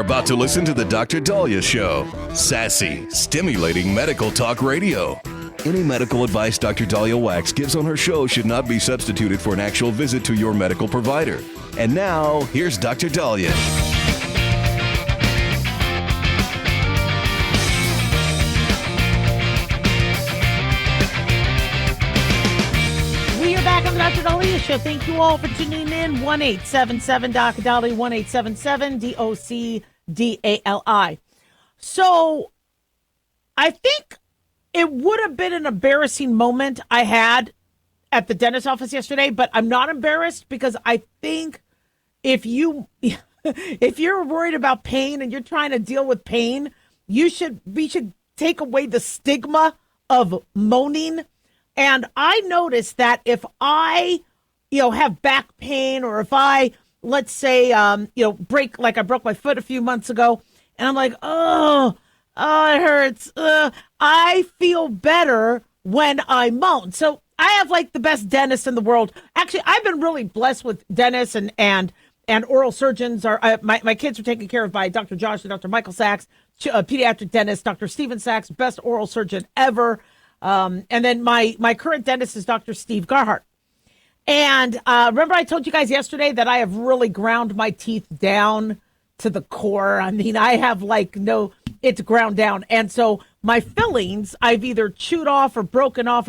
about to listen to the Dr. Daliah Show. Sassy, stimulating medical talk radio. Any medical advice Dr. Daliah Wax gives on her show should not be substituted for an actual visit to your medical provider. And now, here's Dr. Daliah. We are back on the Dr. Daliah Show. Thank you all for tuning in. 1-877-Dr. Daliah, 1-877-DOCDALI. So, I think it would have been an embarrassing moment I had at the dentist office yesterday, but I'm not embarrassed because I think if you're worried about pain and you're trying to deal with pain, we should take away the stigma of moaning. And I noticed that if I, have back pain, or if I, let's say, I broke my foot a few months ago, and I'm like, oh, it hurts. I feel better when I moan. So I have the best dentist in the world. Actually, I've been really blessed with dentists and oral surgeons. My kids are taken care of by Dr. Josh and Dr. Michael Sachs, pediatric dentist, Dr. Stephen Sachs, best oral surgeon ever. And then my current dentist is Dr. Steve Garhart. And remember I told you guys yesterday that I have really ground my teeth down to the core. I mean, I have it's ground down. And so my fillings, I've either chewed off or broken off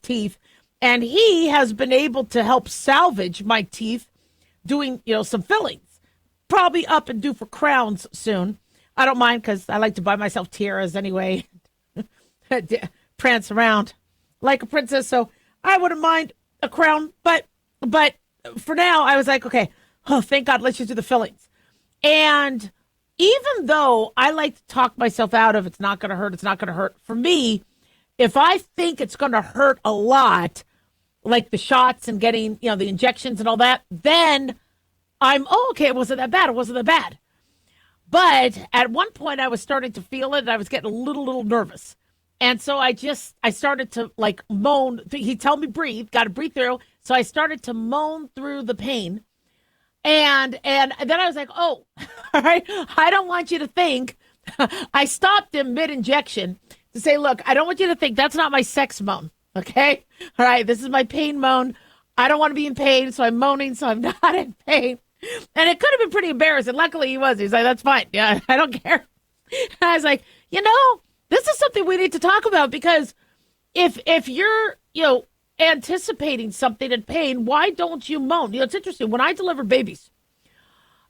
teeth. And he has been able to help salvage my teeth doing, some fillings. Probably up and due for crowns soon. I don't mind because I like to buy myself tiaras anyway. Prance around like a princess. So I wouldn't mind a crown. But for now, I was like, okay, thank God, let's just do the fillings. And even though I like to talk myself out of it's not going to hurt. For me, if I think it's going to hurt a lot, like the shots and getting, the injections and all that, then I'm, okay, it wasn't that bad. But at one point I was starting to feel it and I was getting a little nervous. And so I started to moan. He told me got to breathe through. So I started to moan through the pain. And then I was like, oh, all right, I don't want you to think. I stopped him mid-injection to say, look, I don't want you to think that's not my sex moan, okay? All right, this is my pain moan. I don't want to be in pain, so I'm moaning, so I'm not in pain. And it could have been pretty embarrassing. Luckily, he was. He's like, that's fine. Yeah, I don't care. And I was like, this is something we need to talk about because if you're, anticipating something in pain, why don't you moan? It's interesting. When I deliver babies,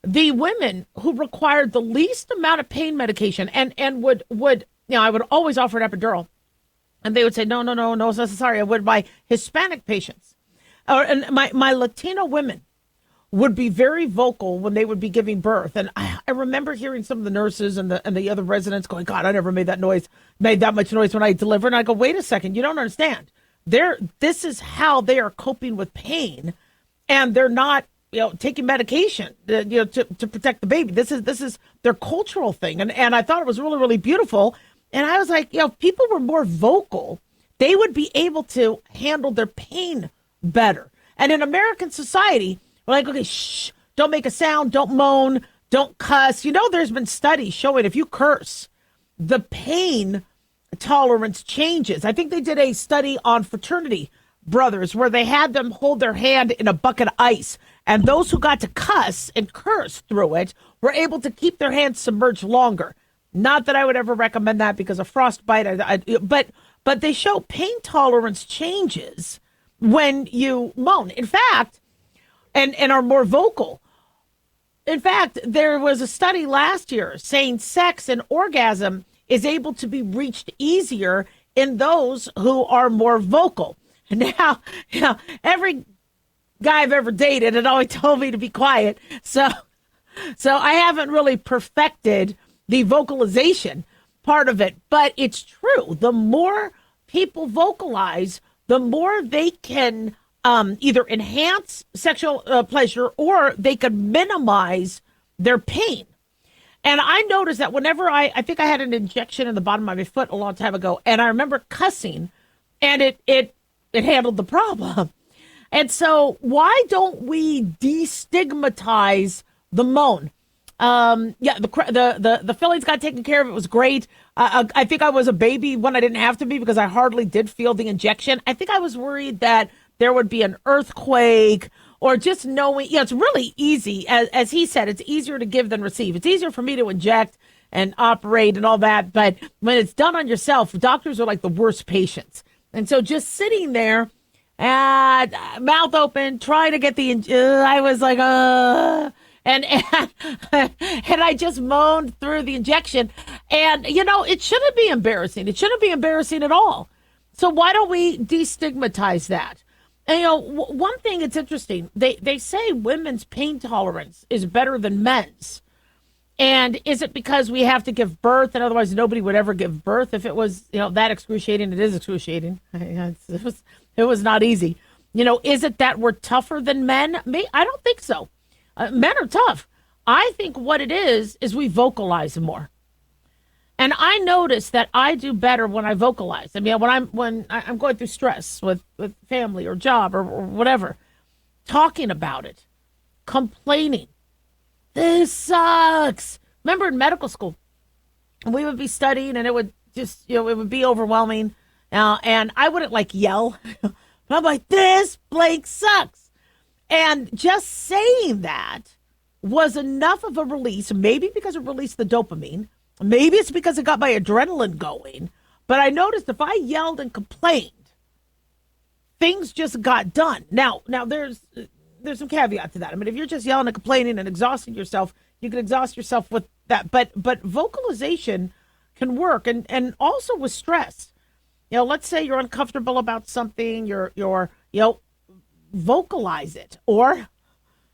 the women who required the least amount of pain medication and would I would always offer an epidural, and they would say, no, it's necessary. I would my Hispanic patients, and my Latino women would be very vocal when they would be giving birth. And I remember hearing some of the nurses and the other residents going, God, I never made that much noise when I delivered. And I go, wait a second, you don't understand. This is how they are coping with pain, and they're not, taking medication, to protect the baby. This is their cultural thing. And I thought it was really, really beautiful. And I was like, if people were more vocal, they would be able to handle their pain better. And in American society, we're like, okay, shh, don't make a sound, don't moan, don't cuss. There's been studies showing if you curse, the pain tolerance changes. I think they did a study on fraternity brothers where they had them hold their hand in a bucket of ice. And those who got to cuss and curse through it were able to keep their hands submerged longer. Not that I would ever recommend that because of frostbite. But they show pain tolerance changes when you moan. In fact, and are more vocal. In fact, there was a study last year saying sex and orgasm is able to be reached easier in those who are more vocal. Now, every guy I've ever dated had always told me to be quiet. So I haven't really perfected the vocalization part of it. But it's true. The more people vocalize, the more they can either enhance sexual pleasure or they can minimize their pain. And I noticed that whenever I think I had an injection in the bottom of my foot a long time ago, and I remember cussing, and it handled the problem. And so why don't we destigmatize the moan? Yeah, the fillings got taken care of. It was great. I think I was a baby when I didn't have to be because I hardly did feel the injection. I think I was worried that there would be an earthquake or just knowing, it's really easy. As he said, it's easier to give than receive. It's easier for me to inject and operate and all that. But when it's done on yourself, doctors are like the worst patients. And so just sitting there, mouth open, trying to get I was like, and and I just moaned through the injection. And, it shouldn't be embarrassing. It shouldn't be embarrassing at all. So why don't we destigmatize that? And, one thing that's interesting, they say women's pain tolerance is better than men's. And is it because we have to give birth, and otherwise nobody would ever give birth? If it was, that excruciating, it is excruciating. It was not easy. Is it that we're tougher than men? I don't think so. Men are tough. I think what it is we vocalize more. And I notice that I do better when I vocalize. I mean, when I'm going through stress with family or job or whatever, talking about it, complaining. This sucks. Remember in medical school, we would be studying and it would just, it would be overwhelming. And I wouldn't yell. I'm like, this blank sucks. And just saying that was enough of a release, maybe because it released the dopamine. Maybe it's because it got my adrenaline going. But I noticed if I yelled and complained, things just got done. Now there's some caveat to that. I mean, if you're just yelling and complaining and exhausting yourself, you can exhaust yourself with that. But vocalization can work, and also with stress. Let's say you're uncomfortable about something, you're vocalize it, or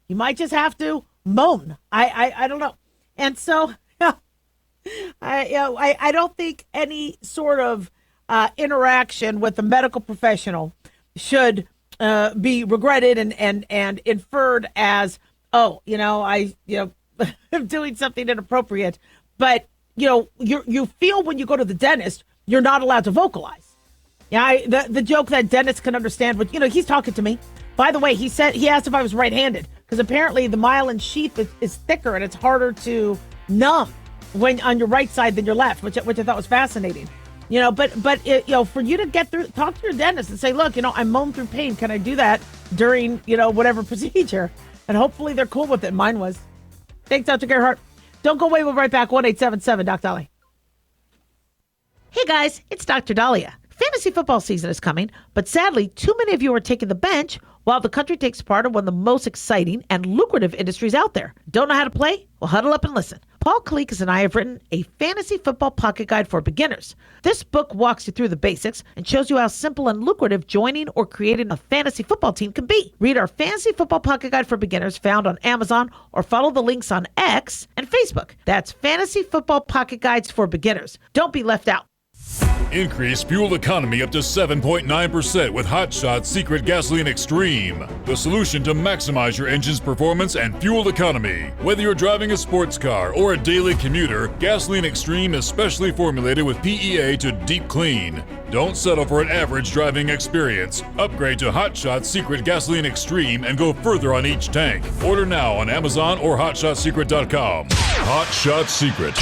you might just have to moan. I don't know. And so I don't think any sort of interaction with a medical professional should be regretted and inferred as, I'm doing something inappropriate. But you feel when you go to the dentist, you're not allowed to vocalize. Yeah, the joke that dentists can understand, but he's talking to me. By the way, he asked if I was right-handed because apparently the myelin sheath is thicker and it's harder to numb when on your right side than your left, which I thought was fascinating. But for you to talk to your dentist and say, look, I moan through pain. Can I do that during, whatever procedure? And hopefully they're cool with it. Mine was. Thanks, Dr. Gerhardt. Don't go away. We'll be right back. 1-877 Doc Daliah. Hey guys, it's Dr. Daliah. Fantasy football season is coming, but sadly, too many of you are taking the bench while the country takes part in one of the most exciting and lucrative industries out there. Don't know how to play? Well, huddle up and listen. Paul Kalikas and I have written a fantasy football pocket guide for beginners. This book walks you through the basics and shows you how simple and lucrative joining or creating a fantasy football team can be. Read our fantasy football pocket guide for beginners found on Amazon or follow the links on X and Facebook. That's Fantasy Football Pocket Guides for Beginners. Don't be left out. Increase fuel economy up to 7.9% with Hot Shot Secret Gasoline Extreme, the solution to maximize your engine's performance and fuel economy. Whether you're driving a sports car or a daily commuter, Gasoline Extreme is specially formulated with PEA to deep clean. Don't settle for an average driving experience. Upgrade to Hot Shot Secret Gasoline Extreme and go further on each tank. Order now on Amazon or HotShotSecret.com. Hot Shot Secret,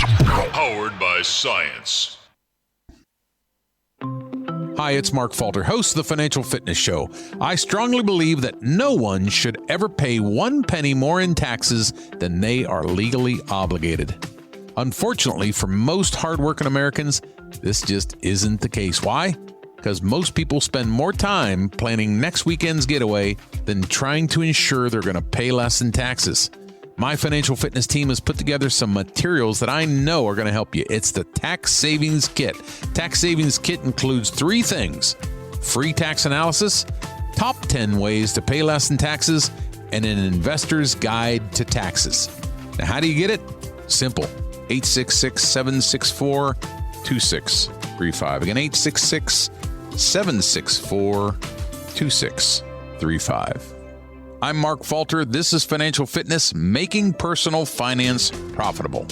powered by science. Hi, it's Mark Falter, host of the Financial Fitness Show. I strongly believe that no one should ever pay 1 penny more in taxes than they are legally obligated. Unfortunately, for most hardworking Americans, this just isn't the case. Why? Because most people spend more time planning next weekend's getaway than trying to ensure they're going to pay less in taxes. My financial fitness team has put together some materials that I know are going to help you. It's the Tax Savings Kit. Tax Savings Kit includes 3 things: free tax analysis, top 10 ways to pay less in taxes, and an investor's guide to taxes. Now, how do you get it? Simple. 866-764-2635. Again, 866-764-2635. I'm Mark Falter. This is Financial Fitness, making personal finance profitable.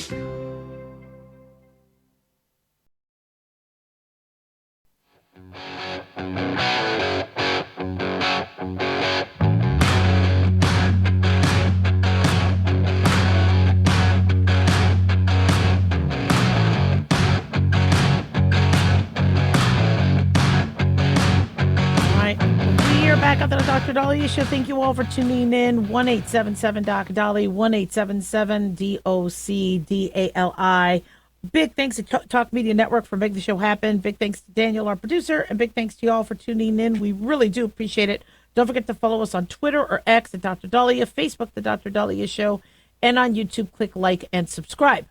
out to the Dr. Daliah Show. Thank you all for tuning in. 1-877-Doc-Dali, 1-877-DOC-DALI. Big thanks to Talk Media Network for making the show happen. Big thanks to Daniel, our producer, and big thanks to you all for tuning in. We really do appreciate it. Don't forget to follow us on Twitter or X at Dr. Daliah, Facebook, The Dr. Daliah Show, and on YouTube, click like and subscribe.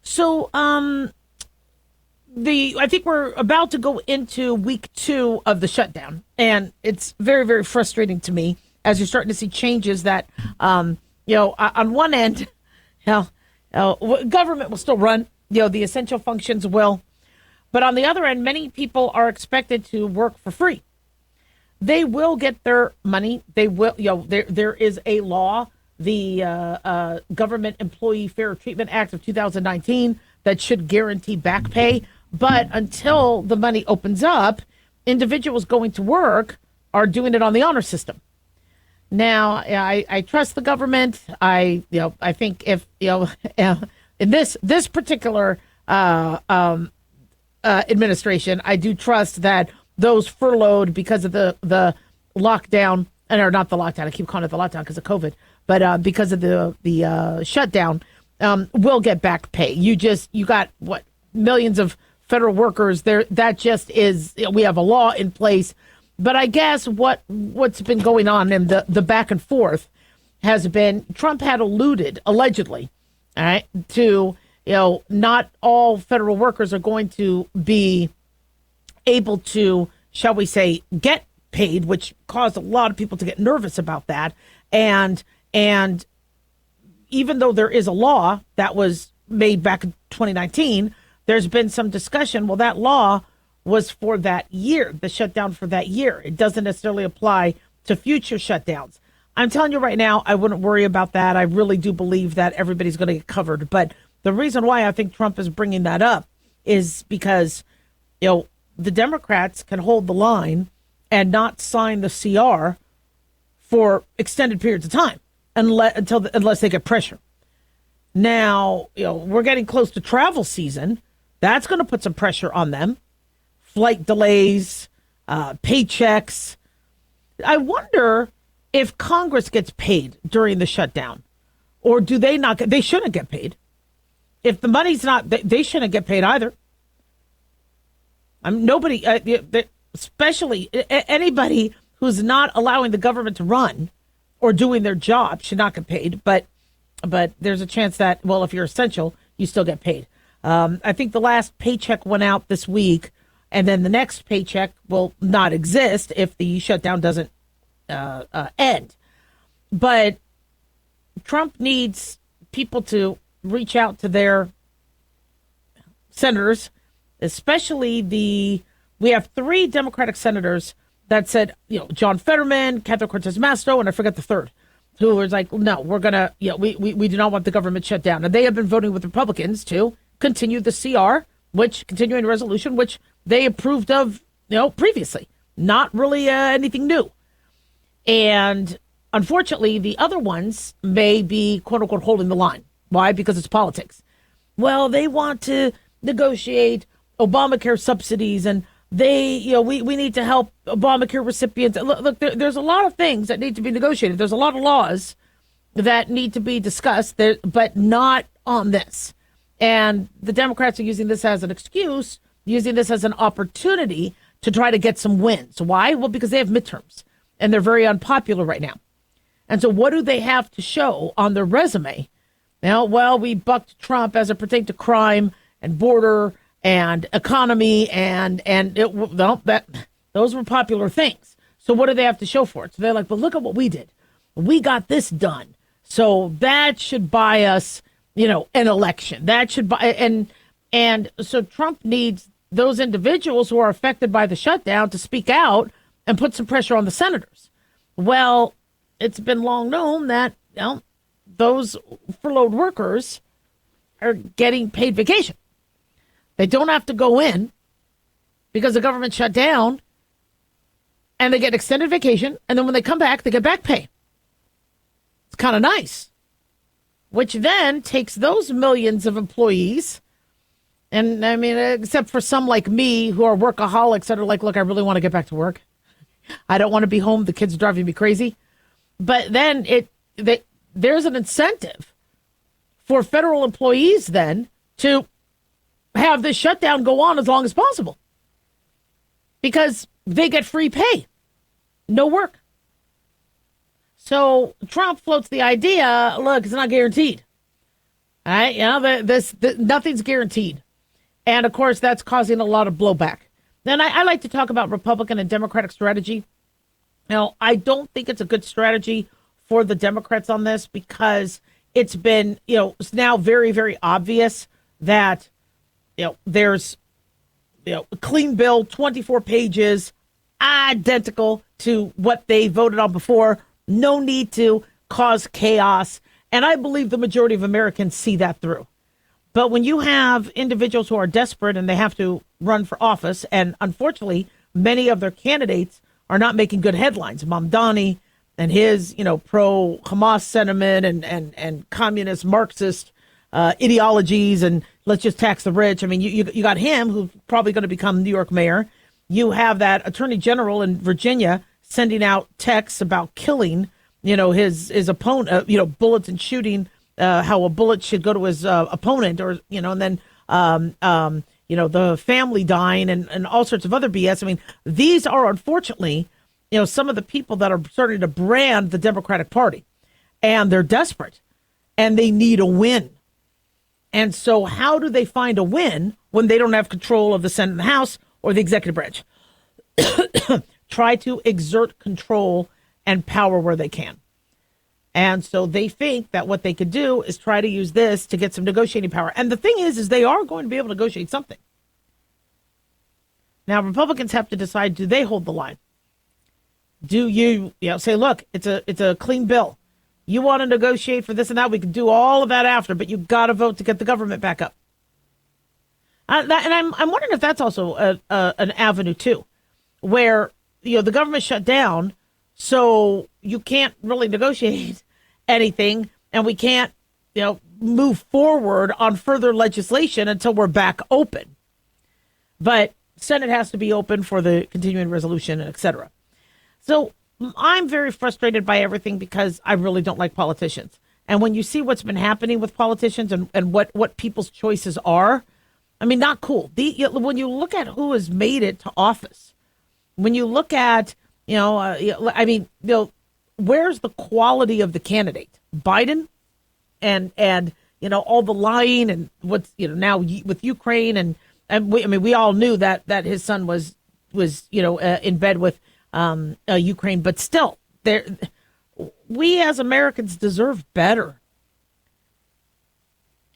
So, I think we're about to go into week 2 of the shutdown, and it's very, very frustrating to me as you're starting to see changes that, on one end, government will still run, the essential functions will, but on the other end, many people are expected to work for free. They will get their money. They will, there is a law, the Government Employee Fair Treatment Act of 2019, that should guarantee back pay. But until the money opens up, individuals going to work are doing it on the honor system. Now, I trust the government. I think if in this particular administration, I do trust that those furloughed because of the lockdown, or not the lockdown, I keep calling it the lockdown because of COVID, but because of the shutdown, will get back pay. You got millions of federal workers there. That just is, we have a law in place. But I guess what's been going on in the back and forth has been Trump had alluded, allegedly, all right, to, not all federal workers are going to be able to, shall we say, get paid, which caused a lot of people to get nervous about that. And even though there is a law that was made back in 2019, there's been some discussion. Well, that law was for that year, the shutdown for that year. It doesn't necessarily apply to future shutdowns. I'm telling you right now, I wouldn't worry about that. I really do believe that everybody's going to get covered. But the reason why I think Trump is bringing that up is because, the Democrats can hold the line and not sign the CR for extended periods of time unless they get pressure. Now, we're getting close to travel season. That's going to put some pressure on them. Flight delays, paychecks. I wonder if Congress gets paid during the shutdown, or do they not? They shouldn't get paid. If the money's not, they shouldn't get paid either. Nobody, especially anybody who's not allowing the government to run or doing their job should not get paid. But there's a chance that, well, if you're essential, you still get paid. I think the last paycheck went out this week, and then the next paycheck will not exist if the shutdown doesn't end. But Trump needs people to reach out to their senators, especially we have 3 Democratic senators that said, John Fetterman, Catherine Cortez Masto, and I forget the third, who was like, no, we're going to, we do not want the government shut down. And they have been voting with Republicans to continue the CR, continuing resolution, which they approved of, previously. Not really anything new. And unfortunately, the other ones may be, quote unquote, holding the line. Why? Because it's politics. Well, they want to negotiate Obamacare subsidies, and we need to help Obamacare recipients. Look, there's a lot of things that need to be negotiated. There's a lot of laws that need to be discussed, but not on this. And the Democrats are using this as an excuse, using this as an opportunity to try to get some wins. Why? Well, because they have midterms, and they're very unpopular right now. And so what do they have to show on their resume? Now, well, we bucked Trump as it pertained to crime and border and economy, those were popular things. So what do they have to show for it? So they're like, well, look at what we did. We got this done. So that should buy us, an election. That should buy, and so Trump needs those individuals who are affected by the shutdown to speak out and put some pressure on the senators. Well, it's been long known that, those furloughed workers are getting paid vacation. They don't have to go in because the government shut down, and they get extended vacation. And then when they come back, they get back pay. It's kind of nice, which then takes those millions of employees. And I mean, except for some like me who are workaholics that are like, look, I really want to get back to work. I don't want to be home. The kids are driving me crazy. But then there's an incentive for federal employees then to have this shutdown go on as long as possible because they get free pay, no work. So Trump floats the idea, look, it's not guaranteed. All right, nothing's guaranteed. And, of course, that's causing a lot of blowback. Then I like to talk about Republican and Democratic strategy. Now, I don't think it's a good strategy for the Democrats on this because it's been, it's now very, very obvious that, there's, a clean bill, 24 pages, identical to what they voted on before. No need to cause chaos. And I believe the majority of Americans see that through. But when you have individuals who are desperate and they have to run for office, and unfortunately, many of their candidates are not making good headlines. Mamdani and his, pro-Hamas sentiment and communist Marxist ideologies and let's just tax the rich. I mean, you got him who's probably going to become New York mayor. You have that attorney general in Virginia sending out texts about killing, his opponent, bullets and shooting, how a bullet should go to his opponent or, and then, the family dying and all sorts of other BS. I mean, these are unfortunately, some of the people that are starting to brand the Democratic Party, and they're desperate and they need a win. And so how do they find a win when they don't have control of the Senate and the House or the executive branch? Try to exert control and power where they can. And so they think that what they could do is try to use this to get some negotiating power. And the thing is they are going to be able to negotiate something. Now, Republicans have to decide, do they hold the line? Do you say, look, it's a clean bill. You want to negotiate for this and that, we can do all of that after, but you got to vote to get the government back up. And I'm wondering if that's also an avenue, too, where, the government shut down, so you can't really negotiate anything, and we can't, move forward on further legislation until we're back open. But Senate has to be open for the continuing resolution, et cetera. So I'm very frustrated by everything because I really don't like politicians. And when you see what's been happening with politicians and what people's choices are, I mean, not cool. When you look at who has made it to office, when you look at, where's the quality of the candidate? Biden and all the lying and what's, now with Ukraine and we all knew that his son was in bed with Ukraine, but still, we as Americans deserve better.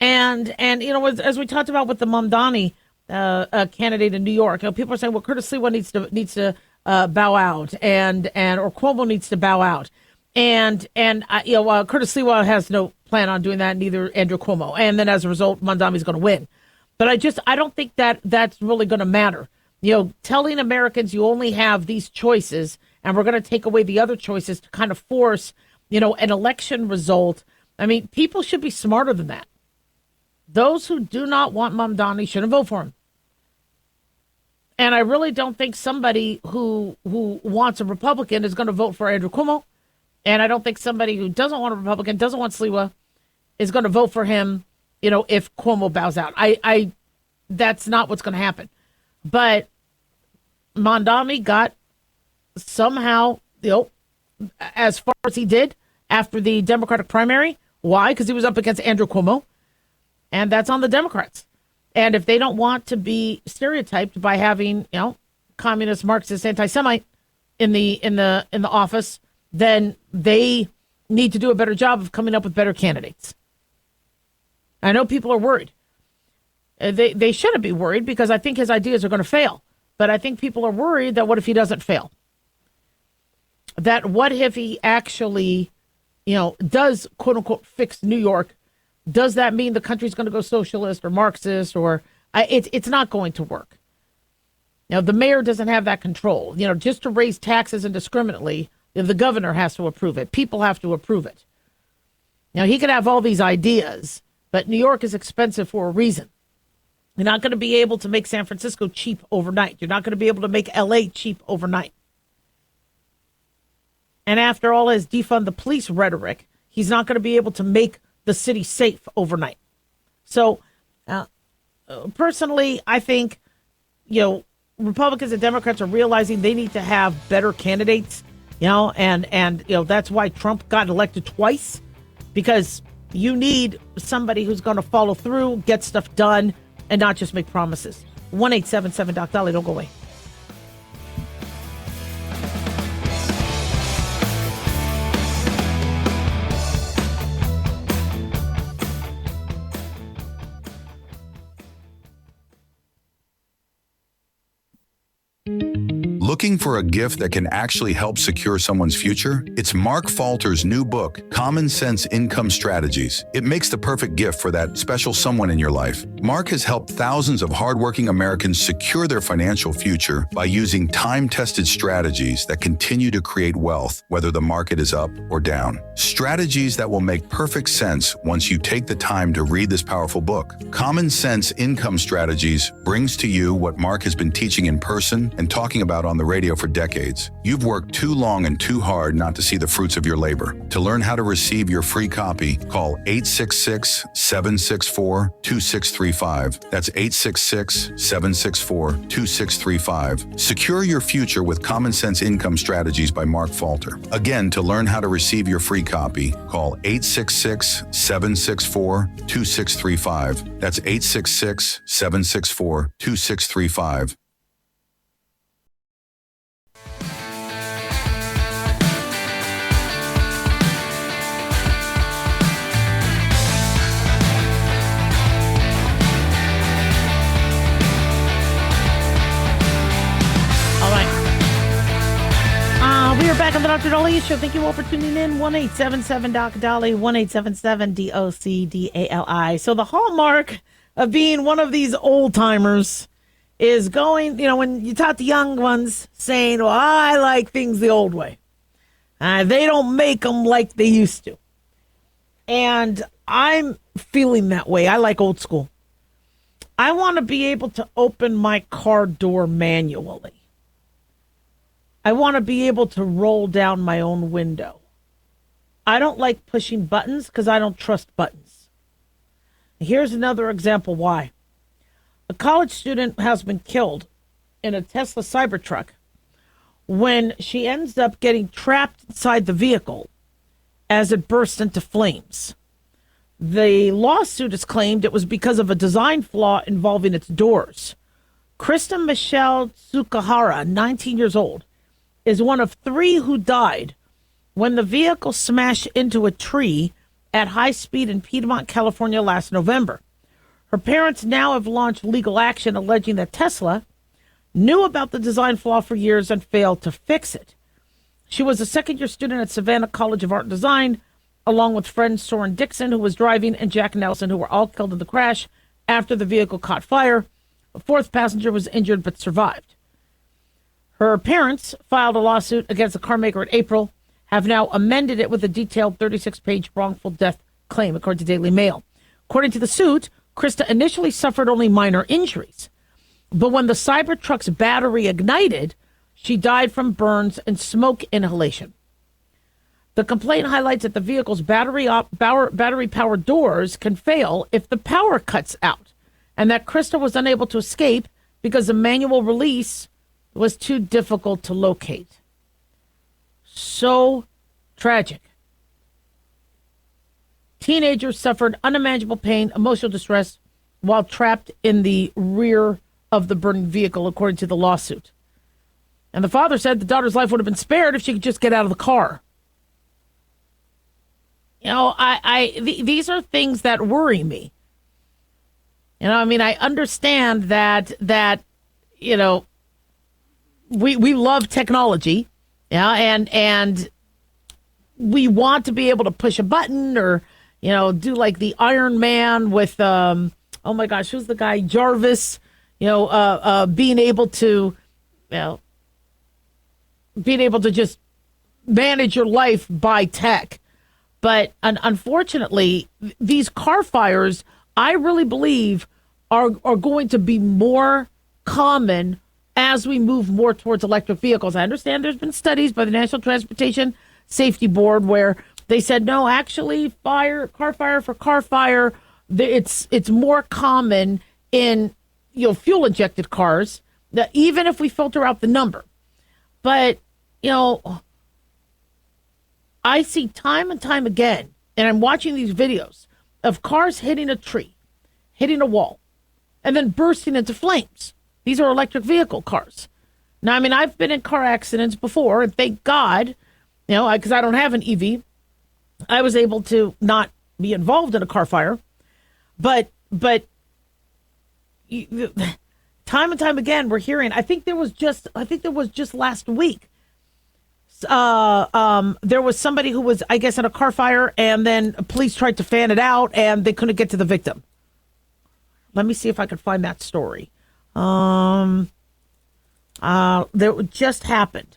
And as we talked about with the Mamdani candidate in New York, people are saying, well, Curtis Lewa needs to bow out, or Cuomo needs to bow out, and Curtis Lewa has no plan on doing that, neither Andrew Cuomo, and then as a result, Mamdani's going to win. But I don't think that's really going to matter. Telling Americans you only have these choices and we're going to take away the other choices to kind of force, an election result. I mean, people should be smarter than that. Those who do not want Mamdani shouldn't vote for him. And I really don't think somebody who wants a Republican is going to vote for Andrew Cuomo. And I don't think somebody who doesn't want a Republican, doesn't want Sliwa, is going to vote for him, if Cuomo bows out. That's not what's going to happen. But Mamdani got somehow, as far as he did after the Democratic primary. Why? Because he was up against Andrew Cuomo, and that's on the Democrats. And if they don't want to be stereotyped by having, communist, Marxist, anti-Semite in the office, then they need to do a better job of coming up with better candidates. I know people are worried. They shouldn't be worried because I think his ideas are going to fail. But I think people are worried that what if he doesn't fail? That what if he actually, does, quote unquote, fix New York? Does that mean the country's going to go socialist or Marxist or it's not going to work? Now, the mayor doesn't have that control. Just to raise taxes indiscriminately, the governor has to approve it. People have to approve it. Now, he could have all these ideas, but New York is expensive for a reason. You're not going to be able to make San Francisco cheap overnight. You're not going to be able to make L.A. cheap overnight. And after all his defund the police rhetoric, he's not going to be able to make the city safe overnight. So, personally, I think, Republicans and Democrats are realizing they need to have better candidates, and that's why Trump got elected twice, because you need somebody who's going to follow through, get stuff done, and not just make promises. 1-877-DOC-DALIAH. Don't go away. Looking for a gift that can actually help secure someone's future? It's Mark Falter's new book, Common Sense Income Strategies. It makes the perfect gift for that special someone in your life. Mark has helped thousands of hardworking Americans secure their financial future by using time-tested strategies that continue to create wealth, whether the market is up or down. Strategies that will make perfect sense once you take the time to read this powerful book. Common Sense Income Strategies brings to you what Mark has been teaching in person and talking about on the radio for decades. You've worked too long and too hard not to see the fruits of your labor. To learn how to receive your free copy, call 866-764-2635. That's 866-764-2635. Secure your future with Common Sense Income Strategies by Mark Falter. Again, to learn how to receive your free copy, call 866-764-2635. That's 866-764-2635. We are back on the Dr. Daliah Show. Thank you all for tuning in. 1-877-DOC-DALIAH, 1-877-DOC-DALI. So the hallmark of being one of these old timers is going, when you talk to young ones saying, well, I like things the old way. They don't make them like they used to. And I'm feeling that way. I like old school. I want to be able to open my car door manually. I want to be able to roll down my own window. I don't like pushing buttons because I don't trust buttons. Here's another example why. A college student has been killed in a Tesla Cybertruck when she ends up getting trapped inside the vehicle as it burst into flames. The lawsuit has claimed it was because of a design flaw involving its doors. Krista Michelle Tsukahara, 19 years old, is one of 3 who died when the vehicle smashed into a tree at high speed in Piedmont, California last November. Her parents now have launched legal action alleging that Tesla knew about the design flaw for years and failed to fix it. She was a second-year student at Savannah College of Art and Design, along with friend Soren Dixon, who was driving, and Jack Nelson, who were all killed in the crash after the vehicle caught fire. A 4th passenger was injured but survived. Her parents filed a lawsuit against the car maker in April, have now amended it with a detailed 36-page wrongful death claim, according to Daily Mail. According to the suit, Krista initially suffered only minor injuries. But when the Cybertruck's battery ignited, she died from burns and smoke inhalation. The complaint highlights that the vehicle's battery-powered doors can fail if the power cuts out, and that Krista was unable to escape because the manual release was too difficult to locate. So tragic. Teenagers suffered unimaginable pain, emotional distress while trapped in the rear of the burning vehicle, according to the lawsuit. And the father said the daughter's life would have been spared if she could just get out of the car. These are things that worry me. I understand that we love technology, and we want to be able to push a button or, do like the Iron Man with, oh my gosh, who's the guy? Jarvis, being able to just manage your life by tech. But unfortunately, these car fires, I really believe, are going to be more common as we move more towards electric vehicles. I understand there's been studies by the National Transportation safety board where they said, no, actually, car fire, it's more common in fuel injected cars, that even if we filter out the number. But I see time and time again, and I'm watching these videos of cars hitting a tree, hitting a wall, and then bursting into flames. These are electric vehicle cars. Now, I mean, I've been in car accidents before, and thank God, because I don't have an EV, I was able to not be involved in a car fire. But time and time again, we're hearing. I think there was just last week. There was somebody who was, I guess, in a car fire, and then police tried to fan it out, and they couldn't get to the victim. Let me see if I can find that story. That just happened.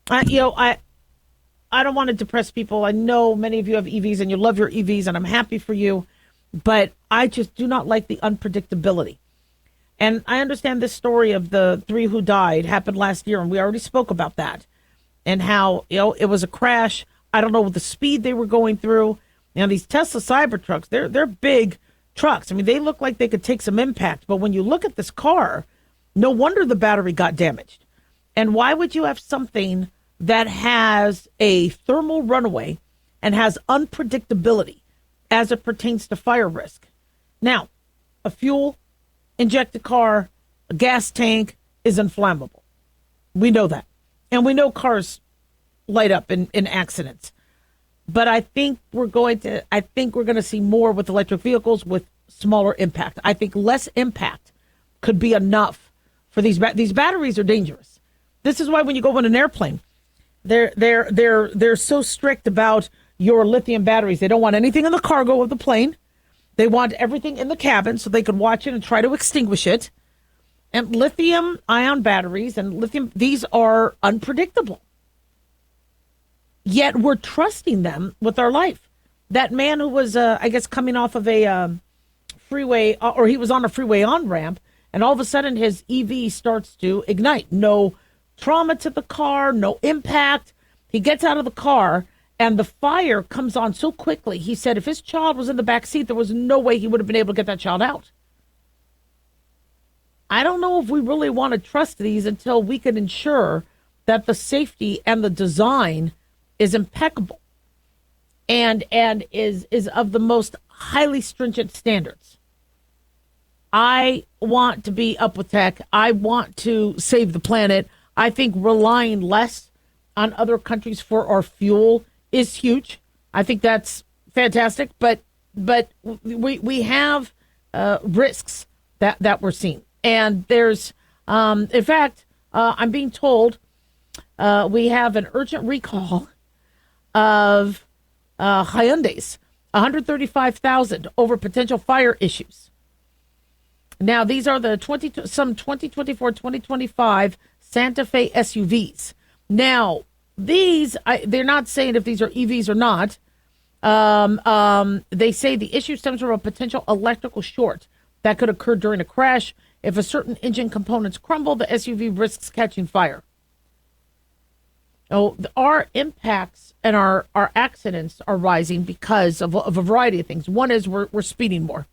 I don't want to depress people. I know many of you have EVs and you love your EVs, and I'm happy for you, but I just do not like the unpredictability. And I understand this story of the 3 who died happened last year, and we already spoke about that, and how it was a crash. I don't know the speed they were going through. These Tesla Cybertrucks, they're big trucks. I mean, they look like they could take some impact, but when you look at this car, no wonder the battery got damaged. And why would you have something that has a thermal runaway and has unpredictability as it pertains to fire risk? Now, a fuel injected car, a gas tank is inflammable. We know that. And we know cars light up in accidents. But I think we're going to see more with electric vehicles with smaller impact. I think less impact could be enough for these batteries are dangerous. This is why when you go on an airplane, they're so strict about your lithium batteries. They don't want anything in the cargo of the plane. They want everything in the cabin so they can watch it and try to extinguish it. And lithium ion batteries and these are unpredictable. Yet we're trusting them with our life. That man who was, I guess, coming off of a freeway, or he was on a freeway on-ramp, and all of a sudden his EV starts to ignite. No trauma to the car, no impact. He gets out of the car, and the fire comes on so quickly. He said if his child was in the back seat, there was no way he would have been able to get that child out. I don't know if we really want to trust these until we can ensure that the safety and the design is impeccable and is of the most highly stringent standards. I want to be up with tech. I want to save the planet. I think relying less on other countries for our fuel is huge. I think that's fantastic, but we have risks that we're seeing. And there's, in fact, I'm being told we have an urgent recall of Hyundais, 135,000 over potential fire issues. Now, these are the 2024, 2025 Santa Fe SUVs. Now, these, they're not saying if these are EVs or not. They say the issue stems from a potential electrical short that could occur during a crash. If a certain engine components crumble, the SUV risks catching fire. Oh, our impacts and our accidents are rising because of a variety of things. One is we're speeding more.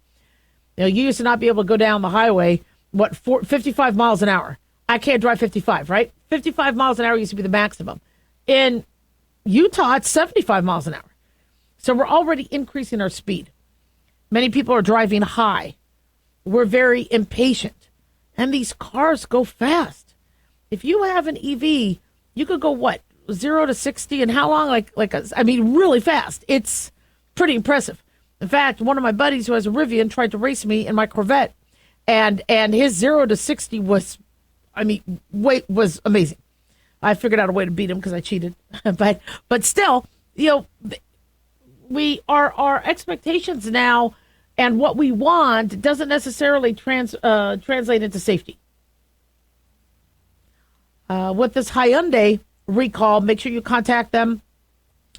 You used to not be able to go down the highway, 55 miles an hour. I can't drive 55, right? 55 miles an hour used to be the maximum. In Utah, it's 75 miles an hour. So we're already increasing our speed. Many people are driving high. We're very impatient. And these cars go fast. If you have an EV, you could go, 0 to 60 in how long? Really fast. It's pretty impressive. In fact, one of my buddies who has a Rivian tried to race me in my Corvette, and his 0 to 60 was amazing. I figured out a way to beat him because I cheated. but still, our expectations now and what we want doesn't necessarily translate into safety. With this Hyundai recall, make sure you contact them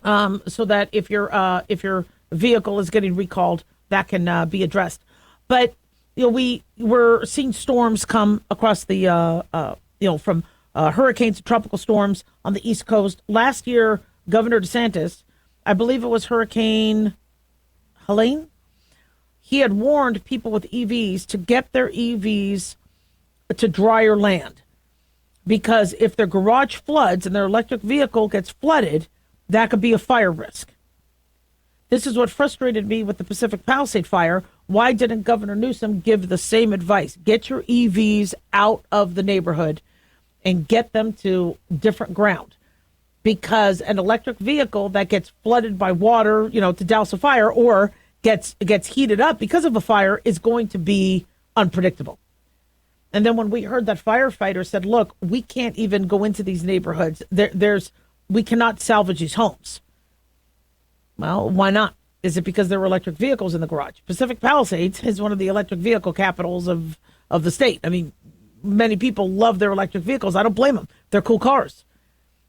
so that if your vehicle is getting recalled, that can be addressed. But we're seeing storms come across the from hurricanes and tropical storms on the East Coast. Last year, Governor DeSantis, I believe it was Hurricane Helene, he had warned people with EVs to get their EVs to drier land. Because if their garage floods and their electric vehicle gets flooded, that could be a fire risk. This is what frustrated me with the Pacific Palisade fire. Why didn't Governor Newsom give the same advice? Get your EVs out of the neighborhood and get them to different ground. Because an electric vehicle that gets flooded by water, to douse a fire, or gets heated up because of a fire is going to be unpredictable. And then when we heard that firefighter said, look, we can't even go into these neighborhoods. We cannot salvage these homes. Well, why not? Is it because there were electric vehicles in the garage? Pacific Palisades is one of the electric vehicle capitals of the state. I mean, many people love their electric vehicles. I don't blame them. They're cool cars.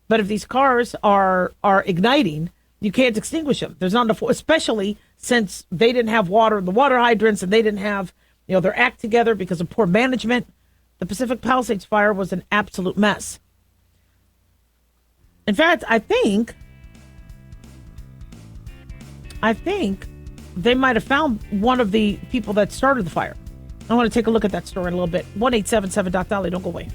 But if these cars are igniting, you can't extinguish them. There's not enough, especially since they didn't have water in the water hydrants and they didn't have, their act together because of poor management. The Pacific Palisades fire was an absolute mess. In fact, I think they might have found one of the people that started the fire. I want to take a look at that story in a little bit. 1-877-Daliah. Don't go away.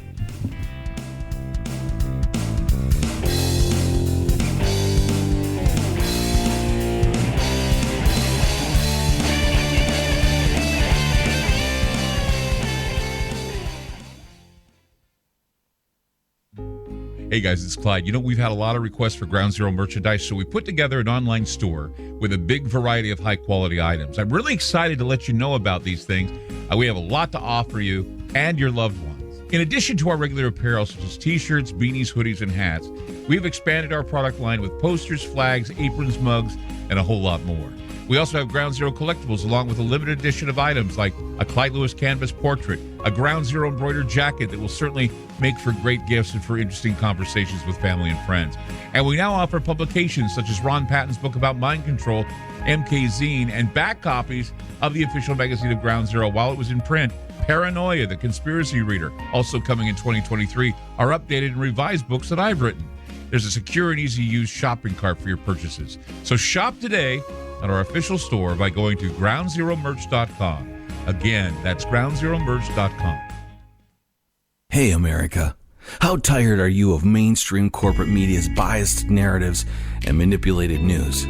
Hey guys, it's Clyde. We've had a lot of requests for Ground Zero merchandise, so we put together an online store with a big variety of high-quality items. I'm really excited to let you know about these things. We have a lot to offer you and your loved ones. In addition to our regular apparel, such as t-shirts, beanies, hoodies, and hats, we've expanded our product line with posters, flags, aprons, mugs, and a whole lot more. We also have Ground Zero collectibles, along with a limited edition of items like a Clyde Lewis canvas portrait, a Ground Zero embroidered jacket that will certainly make for great gifts and for interesting conversations with family and friends. And we now offer publications such as Ron Patton's book about mind control, MK Zine, and back copies of the official magazine of Ground Zero while it was in print. Paranoia, the Conspiracy Reader, also coming in 2023, are updated and revised books that I've written. There's a secure and easy-to-use shopping cart for your purchases. So shop today at our official store by going to groundzeromerch.com. Again, that's groundzeromerch.com. Hey, America. How tired are you of mainstream corporate media's biased narratives and manipulated news?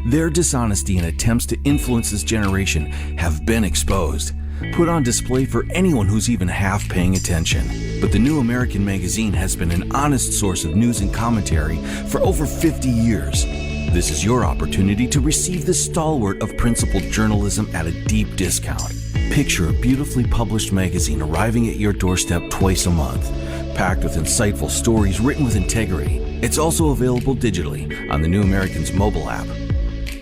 Their dishonesty and attempts to influence this generation have been exposed, put on display for anyone who's even half paying attention. But the New American magazine has been an honest source of news and commentary for over 50 years. This is your opportunity to receive the stalwart of principled journalism at a deep discount. Picture a beautifully published magazine arriving at your doorstep twice a month, packed with insightful stories written with integrity. It's also available digitally on the New American's mobile app.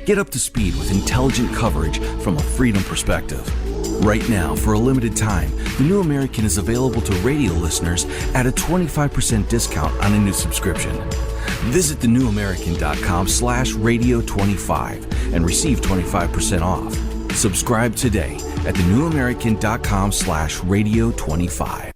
Get up to speed with intelligent coverage from a freedom perspective. Right now, for a limited time, the New American is available to radio listeners at a 25% discount on a new subscription. Visit thenewamerican.com/radio25 and receive 25% off. Subscribe today at thenewamerican.com/radio25.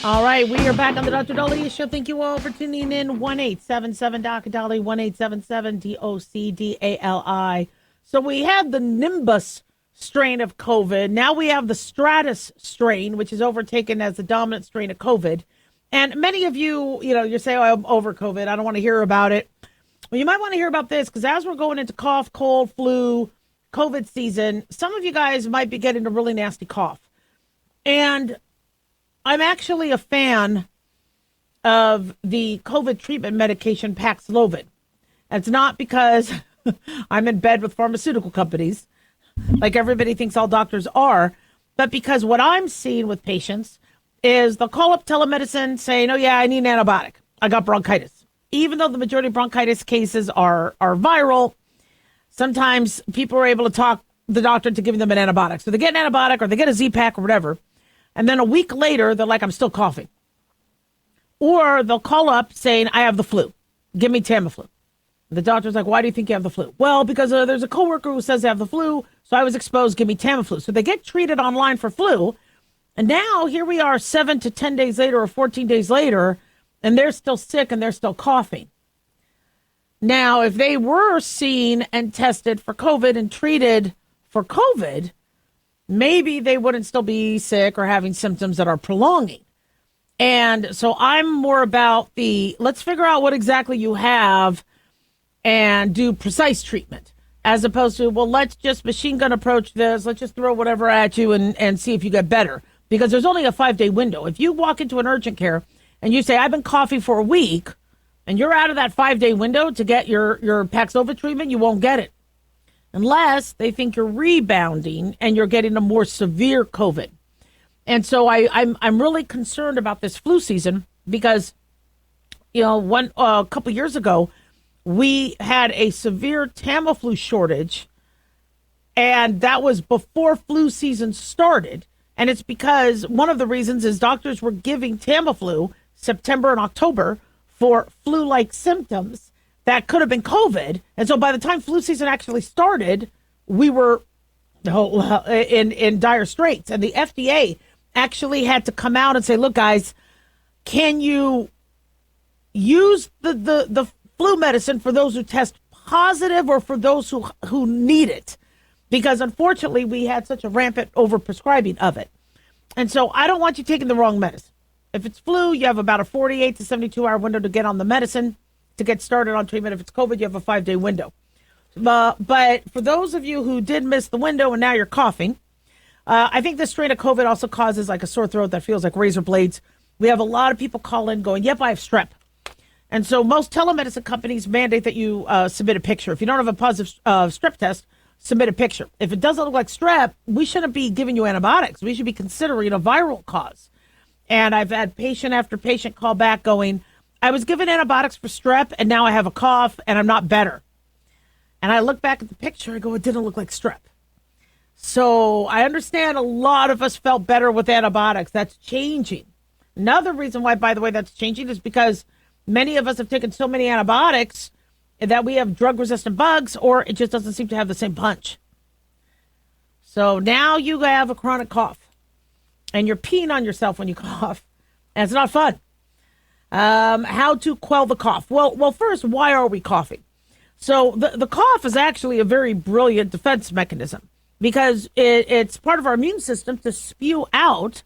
All right, we are back on the Dr. Daliah Show. Thank you all for tuning in. 1-877-Dr. 1-877-DOCDALI. So we had the Nimbus strain of COVID. Now we have the Stratus strain, which is overtaken as the dominant strain of COVID. And many of you, you say, oh, I'm over COVID. I don't want to hear about it. Well, you might want to hear about this because as we're going into cough, cold, flu, COVID season, some of you guys might be getting a really nasty cough. And I'm actually a fan of the COVID treatment medication Paxlovid. It's not because I'm in bed with pharmaceutical companies, like everybody thinks all doctors are, but because what I'm seeing with patients is they'll call up telemedicine saying, oh yeah, I need an antibiotic. I got bronchitis. Even though the majority of bronchitis cases are viral, sometimes people are able to talk the doctor into giving them an antibiotic. So they get an antibiotic or they get a Z-Pack or whatever. And then a week later, they're like, I'm still coughing. Or they'll call up saying, I have the flu. Give me Tamiflu. The doctor's like, why do you think you have the flu? Well, because there's a coworker who says they have the flu, so I was exposed, give me Tamiflu. So they get treated online for flu. And now here we are 7 to 10 days later or 14 days later, and they're still sick and they're still coughing. Now, if they were seen and tested for COVID and treated for COVID, maybe they wouldn't still be sick or having symptoms that are prolonging. And so I'm more about let's figure out what exactly you have and do precise treatment, as opposed to, well, let's just machine gun approach this. Let's just throw whatever at you and see if you get better. Because there's only a 5-day window. If you walk into an urgent care and you say, I've been coughing for a week, and you're out of that 5-day window to get your Paxlovid treatment, you won't get it. Unless they think you're rebounding and you're getting a more severe COVID. And so I'm really concerned about this flu season because, a couple years ago, we had a severe Tamiflu shortage, and that was before flu season started. And it's because one of the reasons is doctors were giving Tamiflu September and October for flu-like symptoms that could have been COVID. And so by the time flu season actually started, we were in dire straits. And the FDA actually had to come out and say, look, guys, can you use the flu medicine for those who test positive or for those who need it? Because unfortunately, we had such a rampant overprescribing of it. And so I don't want you taking the wrong medicine. If it's flu, you have about a 48 to 72-hour window to get on the medicine, to get started on treatment. If it's COVID, you have a 5-day window. But for those of you who did miss the window and now you're coughing, I think this strain of COVID also causes like a sore throat that feels like razor blades. We have a lot of people call in going, yep, I have strep. And so most telemedicine companies mandate that you submit a picture. If you don't have a positive strep test, submit a picture. If it doesn't look like strep, we shouldn't be giving you antibiotics. We should be considering a viral cause. And I've had patient after patient call back going, I was given antibiotics for strep, and now I have a cough, and I'm not better. And I look back at the picture, I go, it didn't look like strep. So I understand a lot of us felt better with antibiotics. That's changing. Another reason why, by the way, that's changing is because many of us have taken so many antibiotics that we have drug-resistant bugs, or it just doesn't seem to have the same punch. So now you have a chronic cough, and you're peeing on yourself when you cough, and it's not fun. How to quell the cough? Well, first, why are we coughing? So the cough is actually a very brilliant defense mechanism because it's part of our immune system to spew out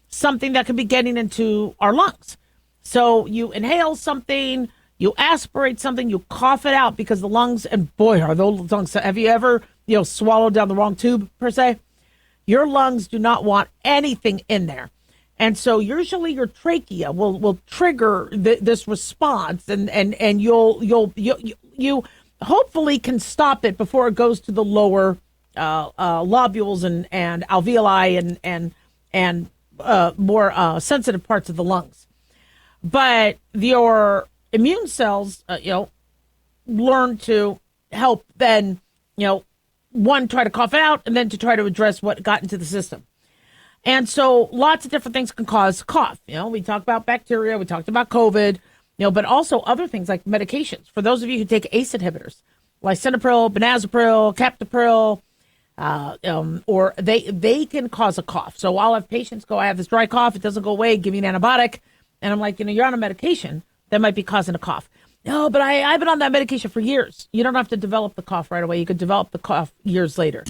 something that could be getting into our lungs. So you inhale something, you aspirate something, you cough it out because the lungs, and boy, are those lungs, have you ever, swallowed down the wrong tube, per se? Your lungs do not want anything in there. And so usually your trachea will trigger this response, and you hopefully can stop it before it goes to the lower lobules and alveoli and more sensitive parts of the lungs. But your immune cells, learn to help then, one, try to cough it out, and then to try to address what got into the system. And so lots of different things can cause cough. We talked about bacteria, we talked about COVID, but also other things like medications. For those of you who take ACE inhibitors, lisinopril, benazepril, captopril, or they can cause a cough. So I'll have patients go, I have this dry cough, it doesn't go away, give me an antibiotic. And I'm like, you're on a medication that might be causing a cough. No, but I've been on that medication for years. You don't have to develop the cough right away. You could develop the cough years later.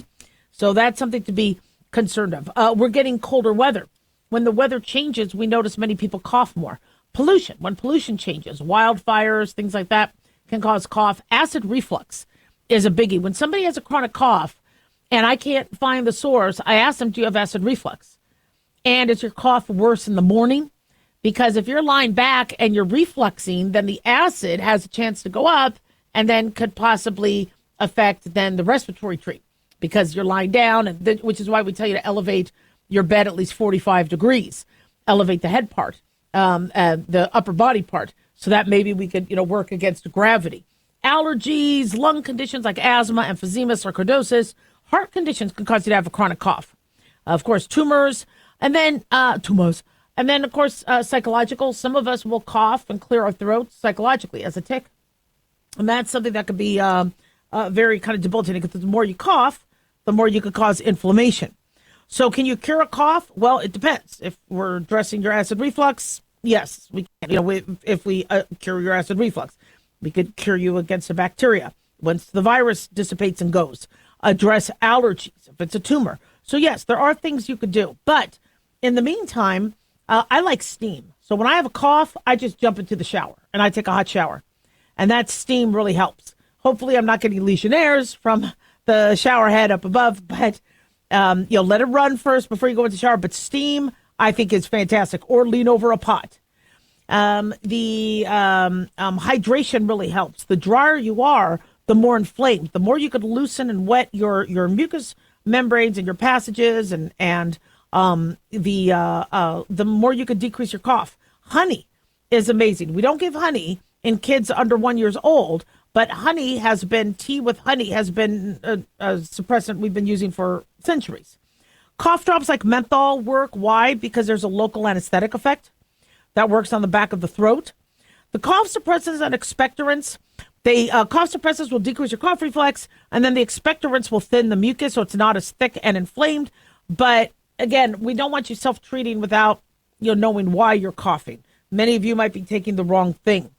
So that's something to be concerned of. We're getting colder weather. When the weather changes, we notice many people cough more. Pollution, when pollution changes, wildfires, things like that can cause cough. Acid reflux is a biggie. When somebody has a chronic cough and I can't find the source, I ask them, do you have acid reflux? And is your cough worse in the morning? Because if you're lying back and you're refluxing, then the acid has a chance to go up and then could possibly affect then the respiratory tree because you're lying down, which is why we tell you to elevate your bed at least 45 degrees. Elevate the head part, the upper body part, so that maybe we could, work against gravity. Allergies, lung conditions like asthma, emphysema, sarcoidosis, heart conditions can cause you to have a chronic cough. Of course, tumors, then tumors. And then, of course, psychological. Some of us will cough and clear our throats psychologically as a tick. And that's something that could be very kind of debilitating, because the more you cough, the more you could cause inflammation. So can you cure a cough? Well, it depends. If we're addressing your acid reflux, yes, we can. If we cure your acid reflux, we could cure you against the bacteria once the virus dissipates and goes. Address allergies if it's a tumor. So yes, there are things you could do. But in the meantime, I like steam. So when I have a cough, I just jump into the shower and I take a hot shower. And that steam really helps. Hopefully I'm not getting Legionnaires from the shower head up above, but let it run first before you go into the shower. But steam, I think, is fantastic. Or lean over a pot. The hydration really helps. The drier you are, the more inflamed. The more you could loosen and wet your mucous membranes and your passages, and the more you could decrease your cough. Honey is amazing. We don't give honey in kids under 1 year old, but tea with honey has been a suppressant we've been using for centuries. Cough drops like menthol work. Why? Because there's a local anesthetic effect that works on the back of the throat. The cough suppressants and expectorants, cough suppressants will decrease your cough reflex, and then the expectorants will thin the mucus so it's not as thick and inflamed. But again, we don't want you self-treating without knowing why you're coughing. Many of you might be taking the wrong thing.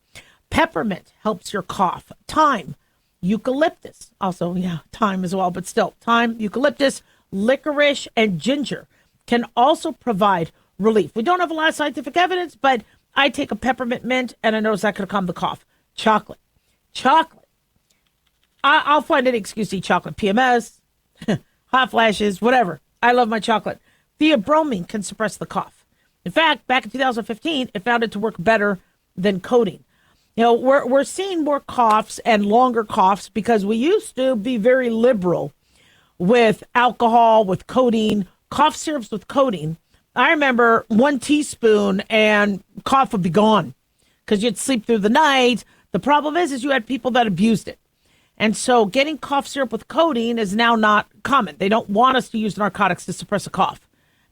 Peppermint helps your cough. Thyme, eucalyptus, also, thyme as well, but still, thyme, eucalyptus, licorice, and ginger can also provide relief. We don't have a lot of scientific evidence, but I take a peppermint mint, and I notice that could calm the cough. Chocolate. I'll find an excuse to eat chocolate. PMS, hot flashes, whatever. I love my chocolate. Theobromine can suppress the cough. In fact, back in 2015, it found it to work better than codeine. We're seeing more coughs and longer coughs because we used to be very liberal with alcohol, with codeine, cough syrups with codeine. I remember 1 teaspoon and cough would be gone because you'd sleep through the night. The problem is you had people that abused it. And so getting cough syrup with codeine is now not common. They don't want us to use narcotics to suppress a cough.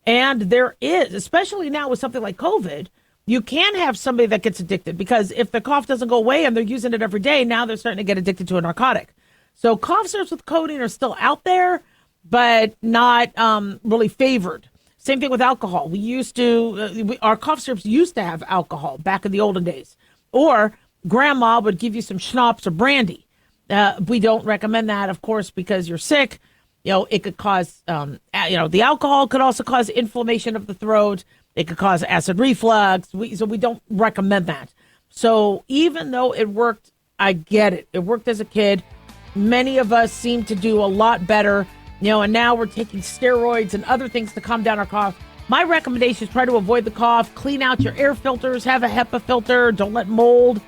And there is, especially now with something like COVID, you can have somebody that gets addicted, because if the cough doesn't go away and they're using it every day, now they're starting to get addicted to a narcotic. So cough syrups with codeine are still out there, but not really favored. Same thing with alcohol. Our cough syrups used to have alcohol back in the olden days. Or grandma would give you some schnapps or brandy. We don't recommend that, of course, because you're sick. It could cause, the alcohol could also cause inflammation of the throat. It could cause acid reflux. So we don't recommend that. So even though it worked, I get it. It worked as a kid. Many of us seem to do a lot better, and now we're taking steroids and other things to calm down our cough. My recommendation is try to avoid the cough, clean out your air filters, have a HEPA filter, don't let mold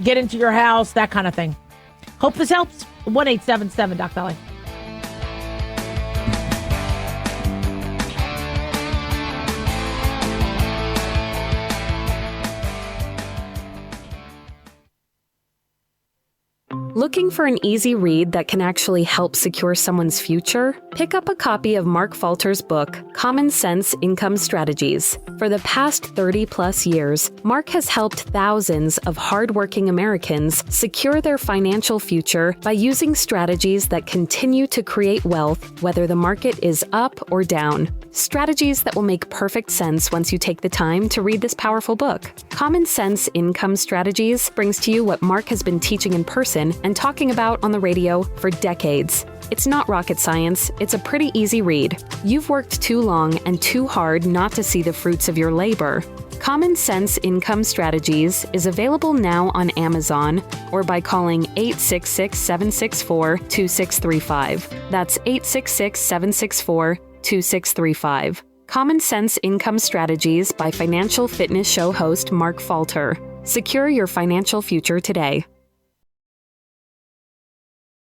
get into your house, that kind of thing. Hope this helps. 1-877 Doc Daliah. Looking for an easy read that can actually help secure someone's future? Pick up a copy of Mark Falter's book, Common Sense Income Strategies. For the past 30-plus years, Mark has helped thousands of hardworking Americans secure their financial future by using strategies that continue to create wealth, whether the market is up or down. Strategies that will make perfect sense once you take the time to read this powerful book. Common Sense Income Strategies brings to you what Mark has been teaching in person and talking about on the radio for decades. It's not rocket science, it's a pretty easy read. You've worked too long and too hard not to see the fruits of your labor. Common Sense Income Strategies is available now on Amazon or by calling 866-764-2635. That's 866-764-2635. Common Sense Income Strategies by financial fitness show host Mark Falter. Secure your financial future today.